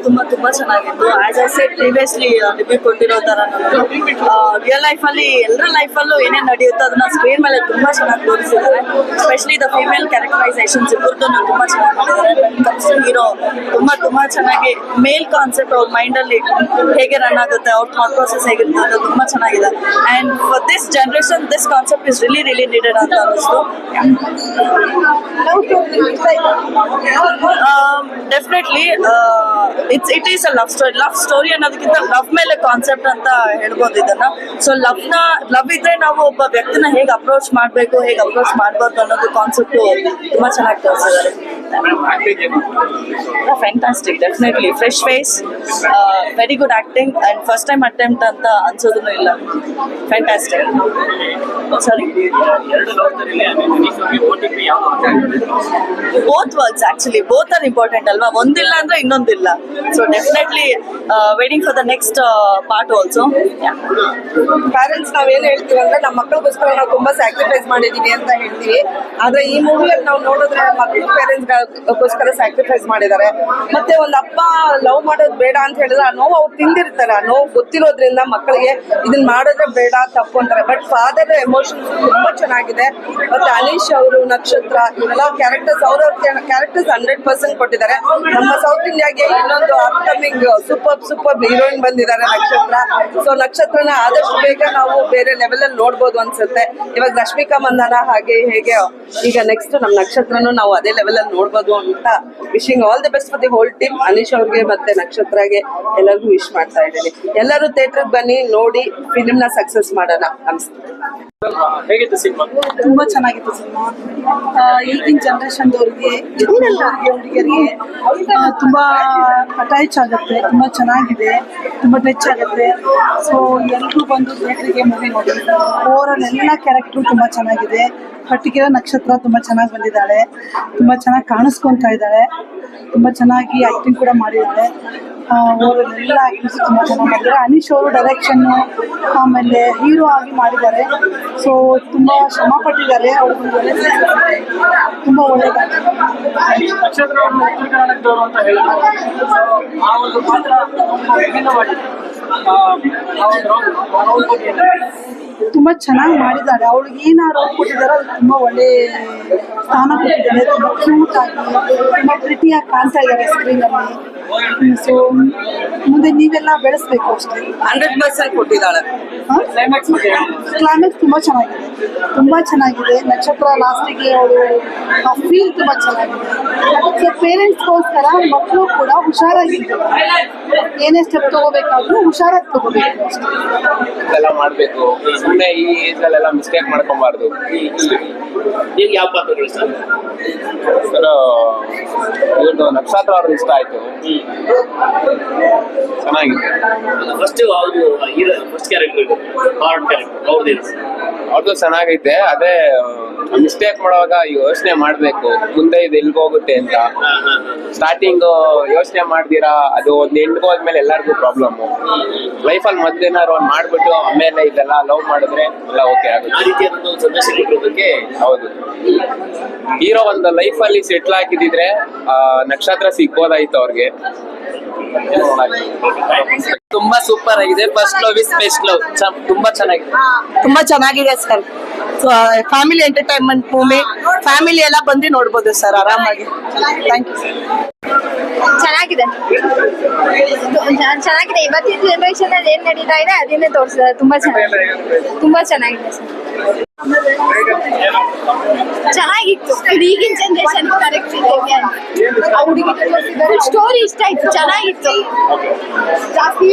ತುಂಬಾ ಚೆನ್ನಾಗಿತ್ತು. As I said previously review ಕೊಟ್ಟಿರೋ ತರ ರಿಯಲ್ ಲೈಫಲ್ಲಿ ಎಲ್ಲರ ಲೈಫಲ್ಲೂ ಏನೇನು ನಡೆಯುತ್ತೋ ಅದನ್ನ ಸ್ಕ್ರೀನ್ ಮೇಲೆ ತುಂಬಾ ಚೆನ್ನಾಗಿ ತೋರಿಸಿದ್ದಾರೆ. ಸ್ಪೆಷಲಿ ದ ಫೀಮೇಲ್ ಕ್ಯಾರೆಕ್ಟರೈಸೇಷನ್ಸ್ ಇಬ್ಬರದ್ದು ತುಂಬಾ ಚೆನ್ನಾಗಿ ಮಾಡಿದ್ದಾರೆ. ಹೀರೋ ತುಂಬಾ ಚೆನ್ನಾಗಿ ಮೇಲ್ ಕಾನ್ಸೆಪ್ಟ್ ಅವ್ರ ಮೈಂಡ್ ಅಲ್ಲಿ ಹೇಗೆ ರನ್ ಆಗುತ್ತೆ, ಅವ್ರ ಥಾಟ್ ಪ್ರೊಸೆಸ್ ಹೇಗಿರುತ್ತೆ ಅದು ತುಂಬಾ ಚೆನ್ನಾಗಿದೆ. And for this generation this concept is really needed ಅಂತ ಅನಿಸ್ತು. Definitely it is a love story ಅನ್ನೋದಕ್ಕಿಂತ ಲವ್ ಮೇಲೆ ಕಾನ್ಸೆಪ್ಟ್ ಅಂತ ಹೇಳ್ಬೋದು ಇದನ್ನ. ಸೊ ಲವ್ ಇದ್ರೆ ನಾವು ಒಬ್ಬ ವ್ಯಕ್ತಿನ ಹೇಗೆ ಅಪ್ರೋಚ್ ಮಾಡಬೇಕು, ಹೇಗೆ ಅಪ್ರೋಚ್ ಮಾಡಬಾರ್ದು ಅನ್ನೋದು ಕಾನ್ಸೆಪ್ಟ್ ತುಂಬಾ ಚೆನ್ನಾಗಿ ತೋರಿಸಿದ್ದಾರೆ. Fantastic, definitely fresh face, very good acting and first time attempt ಅಂತ ಅನ್ಸೋದೂ ಇಲ್ಲ. Fantastic. Sorry, both works actually both are important ಅಲ್ವಾ, ಒಂದಿಲ್ಲ ಅಂದ್ರೆ ಇನ್ನೊಂದಿಲ್ಲ. So definitely waiting for the next part also. Parents ನಾವೇನು ಹೇಳ್ತೀವಿ ಅಂದ್ರೆ ನಮ್ಮ ಮಕ್ಕಳಿಗೋಸ್ಕರ ನಾವು ತುಂಬಾ ಸ್ಯಾಕ್ರಿಫೈಸ್ ಮಾಡಿದೀವಿ ಅಂತ ಹೇಳ್ತೀವಿ. ಆದ್ರೆ ಈ ಮೂವಿಯಲ್ಲಿ ನಾವು ನೋಡಿದ್ರೆ ಮಕ್ಕಳು ಪೇರೆಂಟ್ಸ್ಗೋಸ್ಕರ ಸ್ಯಾಕ್ರಿಫೈಸ್ ಮಾಡಿದ್ದಾರೆ. ಮತ್ತೆ ಒಂದು ಅಪ್ಪ ಲವ್ ಮಾಡೋದು ಬೇಡ ಅಂತ ಹೇಳಿದ್ರೆ ಆ ನೋವು ಅವ್ರು ತಿಂದಿರ್ತಾರೆ. ಆ ನೋವು ಗೊತ್ತಿರೋದ್ರಿಂದ ಮಕ್ಕಳಿಗೆ ಇದನ್ನ ಮಾಡಿದ್ರೆ ಬೇಡ ತಪ್ಪು ಅಂತಾರೆ. ಬಟ್ ಫಾದರ್ ಎಮೋಷನ್ಸ್ ತುಂಬಾ ಚೆನ್ನಾಗಿದೆ. ಮತ್ತೆ ಅನೀಶ್ ಅವರು, ನಕ್ಷತ್ರ, ಇವರೆಲ್ಲ ಕ್ಯಾರೆಕ್ಟರ್ಸ್ ಅವ್ರವ್ರ ಕ್ಯಾರೆಕ್ಟರ್ಸ್ 100% ಕೊಟ್ಟಿದ್ದಾರೆ. ನಮ್ಮ ಸೌತ್ ಇಂಡಿಯಾಗೆ ಇನ್ನೊಂದು ಅಪ್ಕಮಿಂಗ್ ಸೂಪರ್ ಹೀರೋಯಿನ್ ಬಂದಿದ್ದಾರೆ ನಕ್ಷತ್ರ. ಸೊ ನಕ್ಷತ್ರನ ಆದಷ್ಟು ಬೇಗ ನಾವು ಬೇರೆ ಲೆವೆಲ್ ಅಲ್ಲಿ ನೋಡ್ಬೋದು ಅನ್ಸುತ್ತೆ. ಇವಾಗ ರಶ್ಮಿಕಾ ಮಂದಾನ ಹಾಗೆ ಹೇಗೆ ಈಗ ನೆಕ್ಸ್ಟ್ ನಮ್ಮ ನಕ್ಷತ್ರನು ನಾವು ಅದೇ ಲೆವೆಲ್ ಅಲ್ಲಿ ನೋಡ್ಬೋದು ಅಂತ wishing all the best for the whole team. Anish ಅವ್ರಿಗೆ ಮತ್ತೆ ನಕ್ಷತ್ರಗೆ ಎಲ್ಲರಿಗೂ ವಿಶ್ ಮಾಡ್ತಾ ಇದ್ದೀನಿ. ಎಲ್ಲರೂ ಥಿಯೇಟರ್ಗೆ ಬನ್ನಿ, ನೋಡಿ ಫಿಲ್ಮ್ ನ ಸಕ್ಸಸ್ ಮಾಡೋಣ ಅನ್ಸುತ್ತೆ. ಹೇಗಿತ್ತು ಸಿನಿಮಾ? ತುಂಬಾ ಚೆನ್ನಾಗಿತ್ತು ಸಿನಿಮಾ. ಈಗಿನ ಜನರೇಷನ್ದವ್ರಿಗೆ ಹುಡುಗಿಯರಿಗೆ ತುಂಬಾ ಅಟ್ಯಾಚ್ ಆಗುತ್ತೆ. ತುಂಬಾ ಚೆನ್ನಾಗಿದೆ, ತುಂಬಾ ಟಚ್ ಆಗುತ್ತೆ. ಸೊ ಎಲ್ಲರೂ ಬಂದು ಥಿಯೇಟ್ರಿಗೆ ಮೂವಿ ನೋಡಿ. ಓವರಾಲ್ ಎಲ್ಲ ಕ್ಯಾರೆಕ್ಟ್ರು ತುಂಬಾ ಚೆನ್ನಾಗಿದೆ. ಪರ್ಟಿಕ್ಯುಲರ್ ನಕ್ಷತ್ರ ತುಂಬಾ ಚೆನ್ನಾಗಿ ಬಂದಿದ್ದಾಳೆ, ತುಂಬಾ ಚೆನ್ನಾಗಿ ಕಾಣಿಸ್ಕೊತಾ ಇದ್ದಾಳೆ, ತುಂಬಾ ಚೆನ್ನಾಗಿ ಆಕ್ಟಿಂಗ್ ಕೂಡ ಮಾಡಿದ್ದಾಳೆ. ಓವರಾಲ್ ಎಲ್ಲ ಆಕ್ಟಿಂಗ್ಸ್ ತುಂಬಾ ಚೆನ್ನಾಗಿ ಮಾಡಿದ್ದಾರೆ. ಅನೀಶ್ ಅವರು ಡೈರೆಕ್ಷನ್ನು ಆಮೇಲೆ ಹೀರೋ ಆಗಿ ಮಾಡಿದ್ದಾರೆ. ಸೊ ತುಂಬಾ ಶ್ರಮ ಪಟ್ಟಿದ್ದಾರೆ. ಅವ್ರಿಗೆ ತುಂಬಾ ಒಳ್ಳೆಯದಾಗಿದೆ. ನಕ್ಷತ್ರ ಅವರು ಉತ್ತರ ಕರ್ನಾಟಕದವರು ಅಂತ ಹೇಳಿದ್ರು. ಆ ಒಂದು ಪಾತ್ರ ವಿಭಿನ್ನವಾಗಿದೆ. ತುಂಬಾ ಚೆನ್ನಾಗಿ ಮಾಡಿದ್ದಾರೆ. ಅವಳಿಗೆ ಏನಾದ್ರು ಕೊಟ್ಟಿದ್ದಾರೆ ಅದು ತುಂಬಾ ಒಳ್ಳೆ ಸ್ಥಾನ ಕೊಟ್ಟಿದ್ದಾರೆ. ತುಂಬಾ ಕ್ಯೂಟ್ ಆಗಿ, ತುಂಬಾ ಪ್ರಿಟಿಯಾಗಿ ಕಾಣ್ತಾ ಇದ್ದಾರೆ ಸ್ಕ್ರೀನ್ ಅಲ್ಲಿ. ಸೊ ಮುಂದೆ ನೀವೆಲ್ಲ ಬೆಳೆಸ್ಬೇಕು ಅಷ್ಟೇ. 100% ಕೊಟ್ಟಿದ್ದಾಳೆ. ಕ್ಲೈಮ್ಯಾಕ್ಸ್ ತುಂಬಾ ಚೆನ್ನಾಗಿದೆ. ನಕ್ಷತ್ರ ಲಾಸ್ಟಿಗೆ ಅವಳು ಆ ಫೀಲ್ ತುಂಬಾ ಚೆನ್ನಾಗಿದೆ. ಸೊ ಪೇರೆಂಟ್ಸ್ಗೋಸ್ಕರ ಮಕ್ಕಳು ಕೂಡ ಹುಷಾರಾಗಿರ್ಬೇಕು. ಏನೇ ಸ್ಟೆಪ್ ತಗೋಬೇಕಾದ್ರೂ ಹುಷಾರಾಗಿ ತಗೋಬೇಕು ಅಷ್ಟೇ. ಎಲ್ಲ ಮಾಡಬೇಕು. ಸುಮ್ಮನೆ ಈ ಏಜಲ್ಲೆಲ್ಲ ಮಿಸ್ಟೇಕ್ ಮಾಡ್ಕೊಬಾರ್ದು. ಈಗ ಯಾವ ಪಾತ್ರಗಳು ಸರ್? ಇವ್ರದ್ದು ನಕ್ಷತ್ರ ಅವ್ರಿಗೆ ಇಷ್ಟ ಆಯ್ತು, ಚೆನ್ನಾಗಿದೆ. ಫಸ್ಟ್ ಫಸ್ಟ್ ಕ್ಯಾರೆಕ್ಟರ್ ಅವ್ರದ್ದು ಚೆನ್ನಾಗೈತೆ. ಅದೇ ಮಿಸ್ಟೇಕ್ ಮಾಡುವಾಗ ಯೋಚನೆ ಮಾಡ್ಬೇಕು, ಮುಂದೆ ಇದು ಎಲ್ಗೆ ಹೋಗುತ್ತೆ ಅಂತ. ಸ್ಟಾರ್ಟಿಂಗ್ ಯೋಚನೆ ಮಾಡ್ದಿರಾ ಅದು ಒಂದು ಎಂಡ್ಗೆ ಹೋದ್ಮೇಲೆ ಎಲ್ಲರಿಗೂ ಪ್ರಾಬ್ಲಮ್. ಲೈಫಲ್ಲಿ ಮೊದಲೇನಾದ್ರು ಒಂದು ಮಾಡ್ಬಿಟ್ಟು ಆಮೇಲೆ ಇದೆಲ್ಲ ಲವ್ ಮಾಡಿದ್ರೆ ಎಲ್ಲ ಓಕೆ ಆಗುತ್ತೆ. ಆ ರೀತಿಯಾದ ಸಂದೇಶ ಕೊಡೋದಕ್ಕೆ ಹೌದು. ಹೀರೋ ಒಂದು ಲೈಫಲ್ಲಿ ಸೆಟ್ಲ್ ಆಗಿದ್ದಿದ್ರೆ ನಕ್ಷತ್ರ ಸಿಗ್ಬೋದಾಯ್ತು ಅವ್ರಿಗೆ. ತುಂಬಾ ಸೂಪರ್ ಆಗಿದೆ. First love is best love. ತುಂಬಾ ಚೆನ್ನಾಗಿದೆ sir. So family entertainment movie, family ಎಲ್ಲ ಬಂದು ನೋಡ್ಬೋದು ಸರ್ ಆರಾಮಾಗಿ. Thank you sir. ಚೆನ್ನಾಗಿದೆ. ಇವತ್ತಿನ ಜನರೇಷನ್ ಅಲ್ಲಿ ಏನ್ ನಡೀತಾ ಇದೆ ಅದನ್ನೇ ತೋರಿಸಿದ್ದಾರೆ. ತುಂಬಾ ಚೆನ್ನಾಗಿದೆ ಸರ್. ಚೆನ್ನಾಗಿತ್ತು. ಈಗಿನ ಜನರೇಷನ್ ಕರೆಕ್ಟ್ ಸ್ಟೋರಿ ಇಷ್ಟ ಆಯ್ತು, ಚೆನ್ನಾಗಿತ್ತು. ಜಾಸ್ತಿ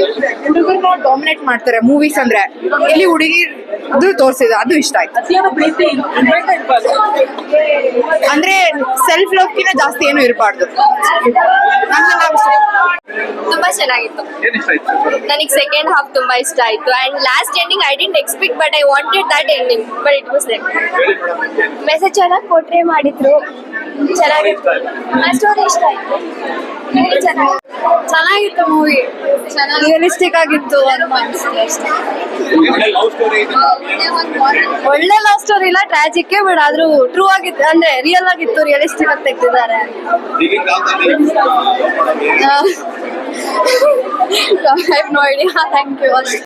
ಹುಡುಗರನ್ನ ಡಾಮಿನೇಟ್ ಮಾಡ್ತಾರೆ ಮೂವೀಸ್ ಅಂದ್ರೆ. ಇಲ್ಲಿ ಹುಡುಗಿ ತೋರಿಸಿದ ಅದು ಇಷ್ಟ ಆಯ್ತು. ಅಂದ್ರೆ ಸೆಲ್ಫ್ ಲವ್ ಕಿನ್ನ ಜಾಸ್ತಿ ಏನು ಇರಬಾರ್ದು. ತುಂಬಾ ಚೆನ್ನಾಗಿತ್ತು. ನನಗೆ ಸೆಕೆಂಡ್ ಹಾಫ್ ತುಂಬಾ ಇಷ್ಟ ಆಯ್ತು. And last ending I didn't expect, but I wanted that ending, but it was that. Message ಚೆನ್ನಾಗಿ ಪೋರ್ಟ್ರೇ ಮಾಡಿದ್ರು, ಚೆನ್ನಾಗಿತ್ತು. ಆ ಸ್ಟೋರಿ ಇಷ್ಟ ಆಯ್ತು. ಚೆನ್ನಾಗಿತ್ತು ಮೂವಿ, ರಿಯಲಿಸ್ಟಿಕ್ ಆಗಿತ್ತು. ಒಳ್ಳೆ ಲವ್ ಸ್ಟೋರಿ ಇಲ್ಲ, ಟ್ರಾಜಿಕ್, ಬಟ್ ಆದ್ರೂ ಟ್ರೂ ಆಗಿತ್ತು. ಅಂದ್ರೆ ರಿಯಲ್ ಆಗಿತ್ತು, ರಿಯಲಿಸ್ಟಿಕ್ ಆಗಿ ತೆಗ್ದಿದ್ದಾರೆ. I have no idea. Thank you.